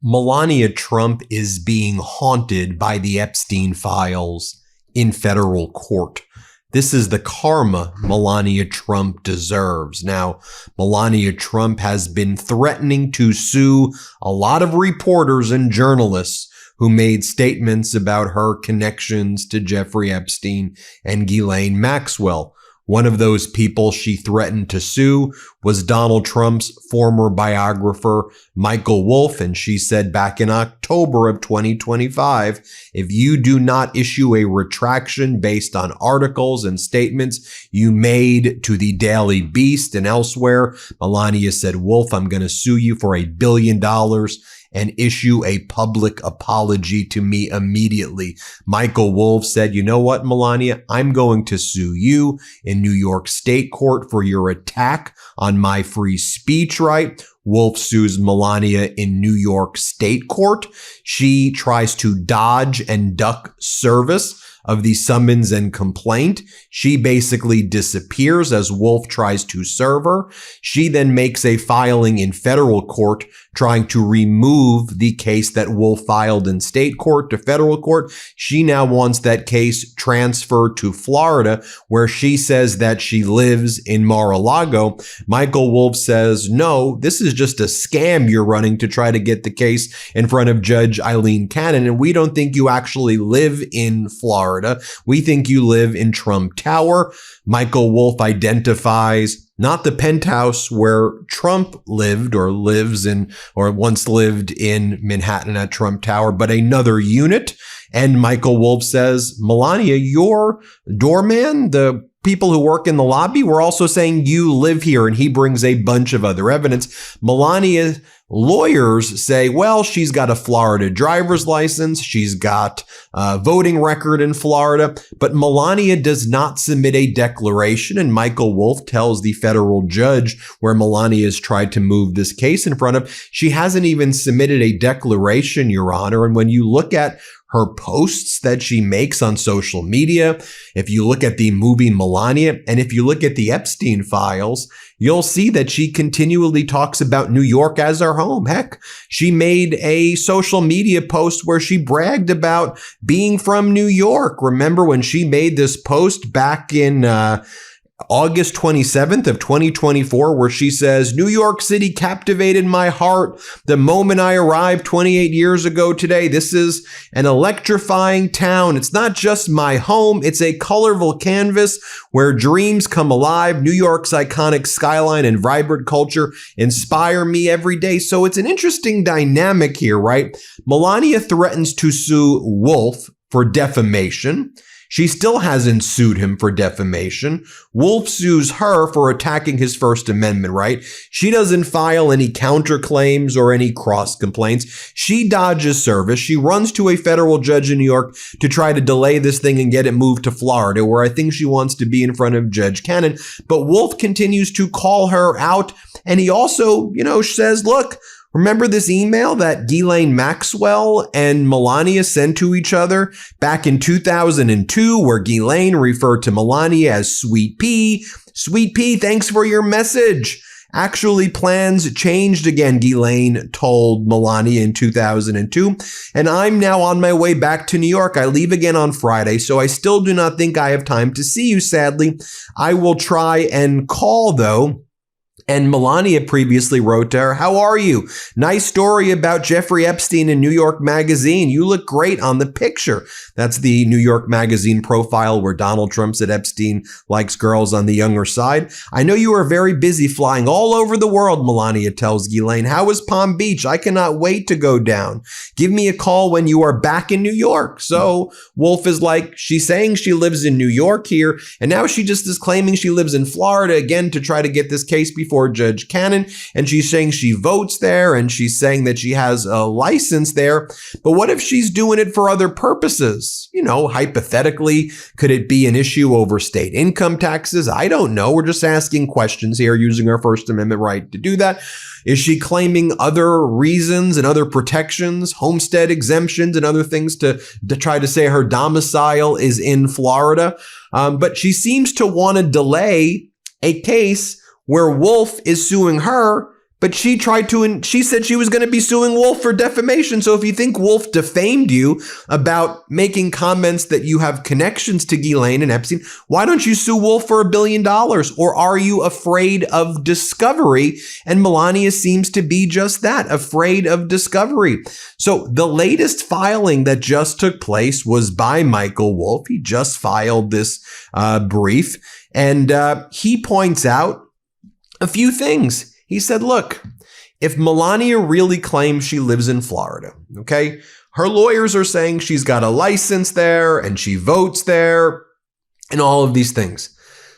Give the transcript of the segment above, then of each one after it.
Melania Trump is being haunted by the Epstein files in federal court. This is the karma Melania Trump deserves. Now, Melania Trump has been threatening to sue a lot of reporters and journalists who made statements about her connections to Jeffrey Epstein and Ghislaine Maxwell. One of those people she threatened to sue was Donald Trump's former biographer, Michael Wolff, and she said back in October of 2025, if you do not issue a retraction based on articles and statements you made to the Daily Beast and elsewhere, Melania said, Wolff, I'm going to sue you for $1 billion and issue a public apology to me immediately. Michael Wolff said, you know what, Melania, I'm going to sue you in New York State court for your attack on my free speech right. Wolff sues Melania in New York State court. She tries to dodge and duck service of the summons and complaint. She basically disappears as Wolff tries to serve her. She then makes a filing in federal court trying to remove the case that Wolff filed in state court to federal court. She now wants that case transferred to Florida, where she says that she lives in Mar-a-Lago. Michael Wolff says, no, this is just a scam you're running to try to get the case in front of Judge Eileen Cannon, and we don't think you actually live in Florida. We think you live in Trump Tower. Michael Wolff identifies not the penthouse where Trump lived or lives in or once lived in Manhattan at Trump Tower, but another unit. And Michael Wolff says, Melania, your doorman, the people who work in the lobby, were also saying you live here, and he brings a bunch of other evidence. Melania's lawyers say, well, she's got a Florida driver's license. She's got a voting record in Florida, but Melania does not submit a declaration. And Michael Wolff tells the federal judge where Melania has tried to move this case in front of, she hasn't even submitted a declaration, Your Honor. And when you look at her posts that she makes on social media, if you look at the movie Melania, and if you look at the Epstein files, you'll see that she continually talks about New York as her home. Heck, she made a social media post where she bragged about being from New York. Remember when she made this post back in August 27th of 2024, where she says, New York City captivated my heart the moment I arrived 28 years ago today. This is an electrifying town. It's not just my home. It's a colorful canvas where dreams come alive. New York's iconic skyline and vibrant culture inspire me every day. So it's an interesting dynamic here, right? Melania threatens to sue Wolff for defamation. She still hasn't sued him for defamation. Wolff sues her for attacking his First Amendment right. She doesn't file any counterclaims or any cross complaints. She dodges service. She runs to a federal judge in New York to try to delay this thing and get it moved to Florida, where I think she wants to be in front of Judge Cannon. But Wolff continues to call her out. And he also, says, look, remember this email that Ghislaine Maxwell and Melania sent to each other back in 2002, where Ghislaine referred to Melania as Sweet Pea. Sweet Pea, thanks for your message. Actually, plans changed again, Ghislaine told Melania in 2002. And I'm now on my way back to New York. I leave again on Friday, so I still do not think I have time to see you, sadly. I will try and call, though. And Melania previously wrote to her, how are you? Nice story about Jeffrey Epstein in New York Magazine. You look great on the picture. That's the New York Magazine profile where Donald Trump said Epstein likes girls on the younger side. I know you are very busy flying all over the world, Melania tells Ghislaine. How is Palm Beach? I cannot wait to go down. Give me a call when you are back in New York. So Wolff is like, she's saying she lives in New York here, and now she just is claiming she lives in Florida again to try to get this case before Judge Cannon, and she's saying she votes there, and she's saying that she has a license there. But what if she's doing it for other purposes? Hypothetically, could it be an issue over state income taxes? I don't know. We're just asking questions here, using our First Amendment right to do that. Is she claiming other reasons and other protections, homestead exemptions and other things to try to say her domicile is in Florida? But she seems to want to delay a case where Wolff is suing her But she said she was going to be suing Wolf for defamation. So if you think Wolf defamed you about making comments that you have connections to Ghislaine and Epstein, why don't you sue Wolf for $1 billion? Or are you afraid of discovery? And Melania seems to be just that, afraid of discovery. So the latest filing that just took place was by Michael Wolf. He just filed this brief, and he points out a few things. He said, look, if Melania really claims she lives in Florida, okay, her lawyers are saying she's got a license there and she votes there and all of these things.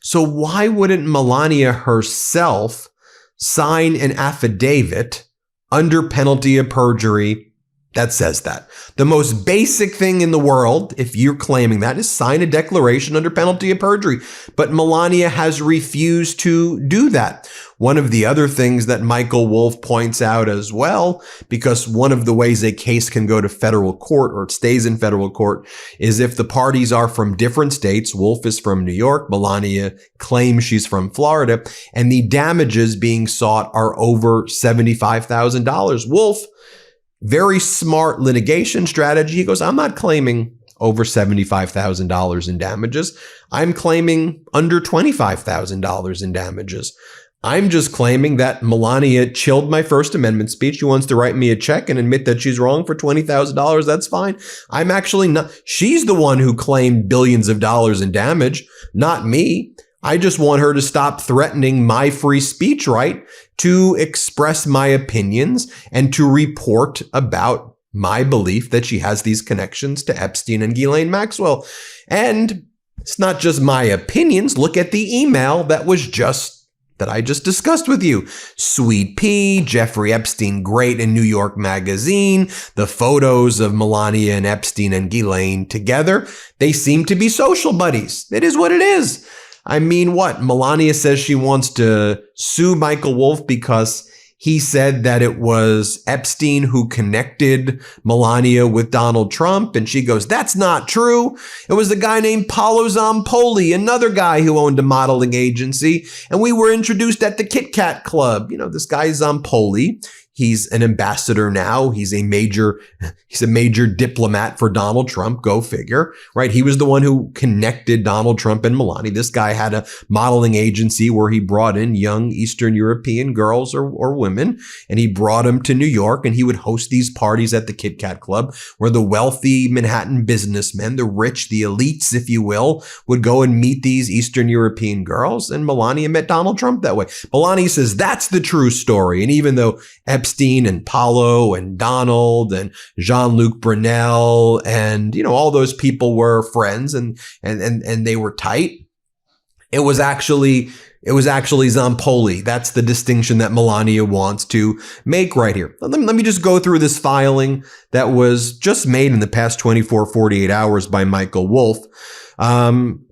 So why wouldn't Melania herself sign an affidavit under penalty of perjury that says that? The most basic thing in the world, if you're claiming that, is sign a declaration under penalty of perjury. But Melania has refused to do that. One of the other things that Michael Wolf points out as well, because one of the ways a case can go to federal court or it stays in federal court is if the parties are from different states. Wolf is from New York. Melania claims she's from Florida. And the damages being sought are over $75,000. Wolf, very smart litigation strategy. He goes, I'm not claiming over $75,000 in damages. I'm claiming under $25,000 in damages. I'm just claiming that Melania chilled my First Amendment speech. She wants to write me a check and admit that she's wrong for $20,000. That's fine. I'm actually not. She's the one who claimed billions of dollars in damage, not me. I just want her to stop threatening my free speech right to express my opinions and to report about my belief that she has these connections to Epstein and Ghislaine Maxwell. And it's not just my opinions. Look at the email that I just discussed with you. Sweet Pea, Jeffrey Epstein, great in New York Magazine, the photos of Melania and Epstein and Ghislaine together. They seem to be social buddies. It is what it is. I mean, what? Melania says she wants to sue Michael Wolf because he said that it was Epstein who connected Melania with Donald Trump. And she goes, that's not true. It was a guy named Paolo Zampoli, another guy who owned a modeling agency. And we were introduced at the Kit Kat Club. You know, this guy Zampoli, he's an ambassador now. He's a major diplomat for Donald Trump. Go figure, right? He was the one who connected Donald Trump and Melania. This guy had a modeling agency where he brought in young Eastern European girls or women, and he brought them to New York, and he would host these parties at the Kit Kat Club where the wealthy Manhattan businessmen, the rich, the elites, if you will, would go and meet these Eastern European girls, and Melania met Donald Trump that way. Melania says that's the true story. And even though Epstein and Paolo and Donald and Jean-Luc Brunel and, you know, all those people were friends and they were tight, it was actually Zampoli. That's the distinction that Melania wants to make right here. Let me just go through this filing that was just made in the past 48 hours by Michael Wolf.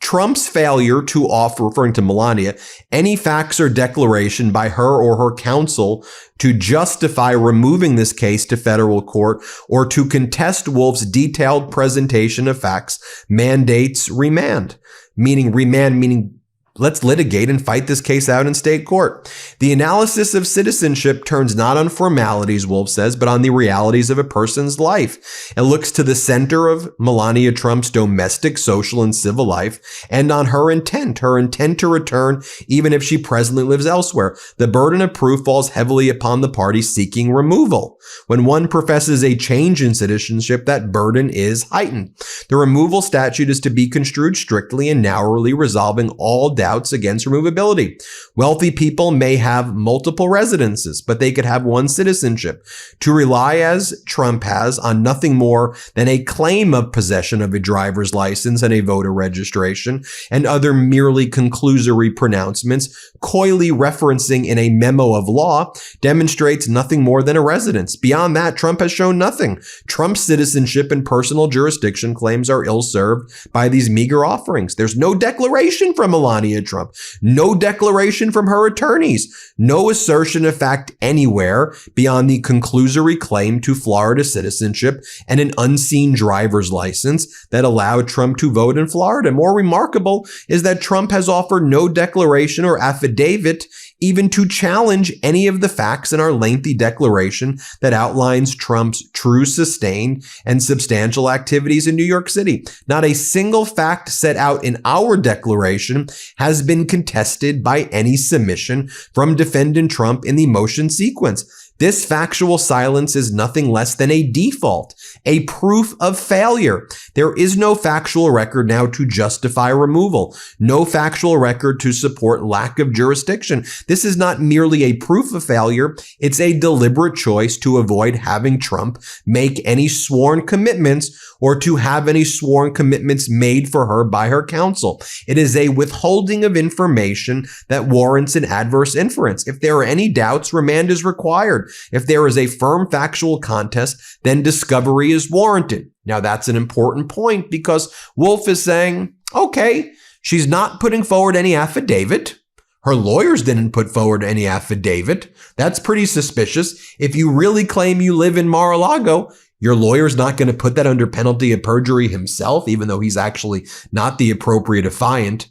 Trump's failure to offer, referring to Melania, any facts or declaration by her or her counsel to justify removing this case to federal court or to contest Wolf's detailed presentation of facts mandates remand. Meaning let's litigate and fight this case out in state court. The analysis of citizenship turns not on formalities, Wolf says, but on the realities of a person's life. It looks to the center of Melania Trump's domestic, social, and civil life, and on her intent to return even if she presently lives elsewhere. The burden of proof falls heavily upon the party seeking removal. When one professes a change in citizenship, that burden is heightened. The removal statute is to be construed strictly and narrowly, resolving all doubts against removability. Wealthy people may have multiple residences, but they could have one citizenship. To rely, as Trump has, on nothing more than a claim of possession of a driver's license and a voter registration and other merely conclusory pronouncements, coyly referencing in a memo of law, demonstrates nothing more than a residence. Beyond that, Trump has shown nothing. Trump's citizenship and personal jurisdiction claims are ill-served by these meager offerings. There's no declaration from Melania Trump, no declaration from her attorneys, no assertion of fact anywhere beyond the conclusory claim to Florida citizenship and an unseen driver's license that allowed Trump to vote in Florida. More remarkable is that Trump has offered no declaration or affidavit even to challenge any of the facts in our lengthy declaration that outlines Trump's true, sustained, and substantial activities in New York City. Not a single fact set out in our declaration has been contested by any submission from defendant Trump in the motion sequence. This factual silence is nothing less than a default, a proof of failure. There is no factual record now to justify removal, no factual record to support lack of jurisdiction. This is not merely a proof of failure, it's a deliberate choice to avoid having Trump make any sworn commitments or to have any sworn commitments made for her by her counsel. It is a withholding of information that warrants an adverse inference. If there are any doubts, remand is required. If there is a firm factual contest, then discovery is warranted. Now, that's an important point because Wolf is saying, okay, she's not putting forward any affidavit. Her lawyers didn't put forward any affidavit. That's pretty suspicious. If you really claim you live in Mar-a-Lago, your lawyer's not going to put that under penalty of perjury himself, even though he's actually not the appropriate affiant,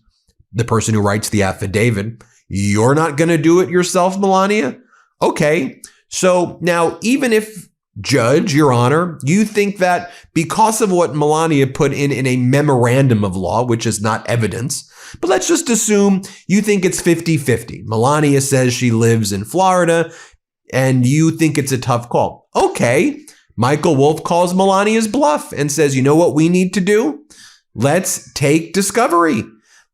the person who writes the affidavit. You're not going to do it yourself, Melania? Okay. So now, even if, Judge, Your Honor, you think that because of what Melania put in a memorandum of law, which is not evidence, but let's just assume you think it's 50-50. Melania says she lives in Florida and you think it's a tough call. Okay. Michael Wolff calls Melania's bluff and says, you know what we need to do? Let's take discovery.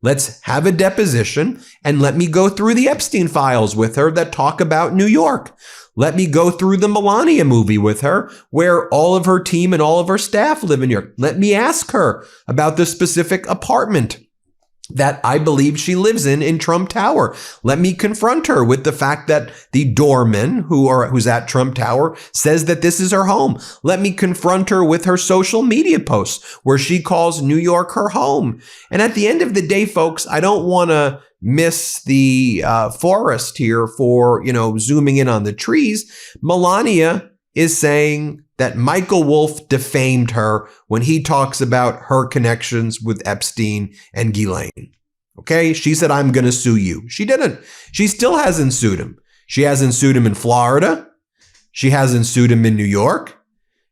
Let's have a deposition and let me go through the Epstein files with her that talk about New York. Let me go through the Melania movie with her where all of her team and all of her staff live in New York. Let me ask her about the specific apartment that I believe she lives in Trump Tower. Let me confront her with the fact that the doorman who's at Trump Tower says that this is her home. Let me confront her with her social media posts where she calls New York her home. And at the end of the day, folks, I don't want to miss the forest here for, zooming in on the trees. Melania is saying that Michael Wolff defamed her when he talks about her connections with Epstein and Ghislaine. Okay, she said, I'm going to sue you. She didn't. She still hasn't sued him. She hasn't sued him in Florida. She hasn't sued him in New York.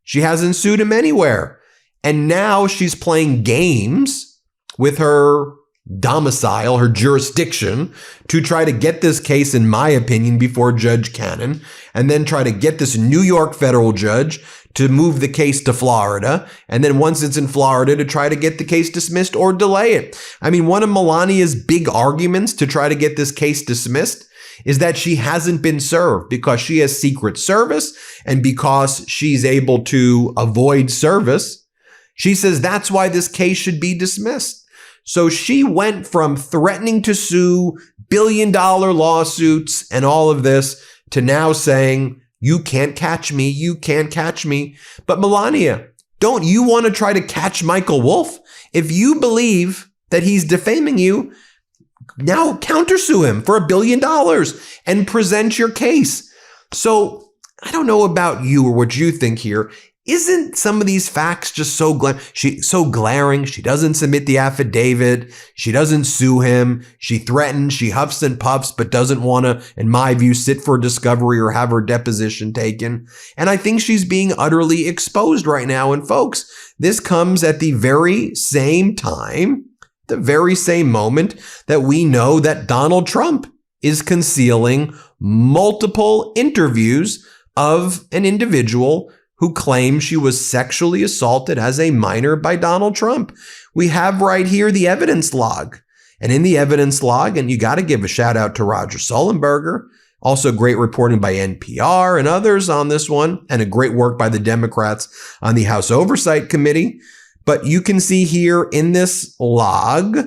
She hasn't sued him anywhere. And now she's playing games with her domicile, her jurisdiction, to try to get this case, in my opinion, before Judge Cannon, and then try to get this New York federal judge to move the case to Florida, and then once it's in Florida, to try to get the case dismissed or delay it. I mean, one of Melania's big arguments to try to get this case dismissed is that she hasn't been served because she has Secret Service, and because she's able to avoid service, she says that's why this case should be dismissed. So she went from threatening to sue, billion-dollar lawsuits and all of this to now saying, you can't catch me, you can't catch me. But Melania, don't you want to try to catch Michael Wolff? If you believe that he's defaming you, now countersue him for $1 billion and present your case. So I don't know about you or what you think here. Isn't some of these facts just so glaring? She doesn't submit the affidavit. She doesn't sue him. She threatens. She huffs and puffs, but doesn't want to, in my view, sit for discovery or have her deposition taken. And I think she's being utterly exposed right now. And folks, this comes at the very same time, the very same moment that we know that Donald Trump is concealing multiple interviews of an individual who claims she was sexually assaulted as a minor by Donald Trump. We have right here the evidence log. And in the evidence log, and you got to give a shout out to Roger Sullenberger, also great reporting by NPR and others on this one, and a great work by the Democrats on the House Oversight Committee. But you can see here in this log,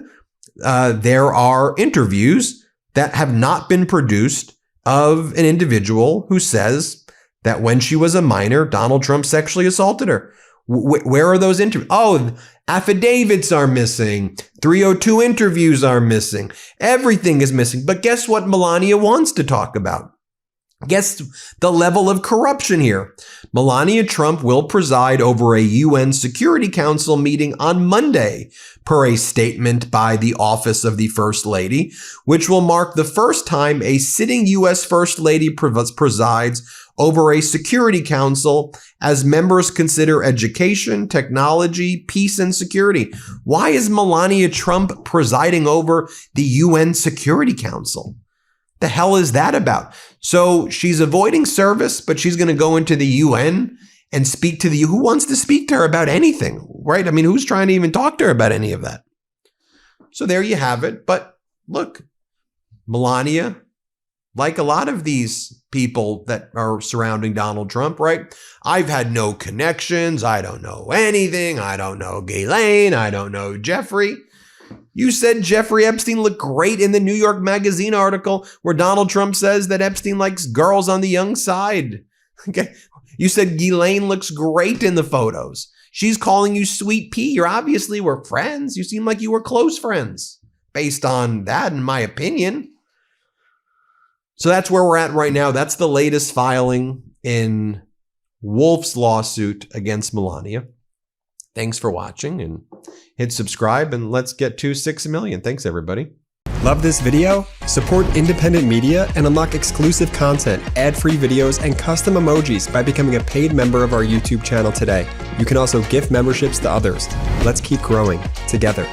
there are interviews that have not been produced of an individual who says that when she was a minor, Donald Trump sexually assaulted her. Where are those interviews? Oh, affidavits are missing. 302 interviews are missing. Everything is missing. But guess what Melania wants to talk about? Guess the level of corruption here. Melania Trump will preside over a UN Security Council meeting on Monday, per a statement by the Office of the First Lady, which will mark the first time a sitting U.S. First Lady presides over a Security Council as members consider education, technology, peace, and security. Why is Melania Trump presiding over the UN Security Council? The hell is that about? So she's avoiding service, but she's going to go into the UN and speak to who wants to speak to her about anything, right? I mean, who's trying to even talk to her about any of that? So there you have it. But look, Melania, like a lot of these people that are surrounding Donald Trump, right? I've had no connections. I don't know anything. I don't know Ghislaine. I don't know Jeffrey. You said Jeffrey Epstein looked great in the New York Magazine article where Donald Trump says that Epstein likes girls on the young side. Okay. You said Ghislaine looks great in the photos. She's calling you Sweet Pea. You obviously were friends. You seem like you were close friends based on that, in my opinion. So that's where we're at right now. That's the latest filing in Wolf's lawsuit against Melania. Thanks for watching, and hit subscribe, and let's get to 6 million. Thanks, everybody. Love this video? Support independent media and unlock exclusive content, ad-free videos, and custom emojis by becoming a paid member of our YouTube channel today. You can also gift memberships to others. Let's keep growing together.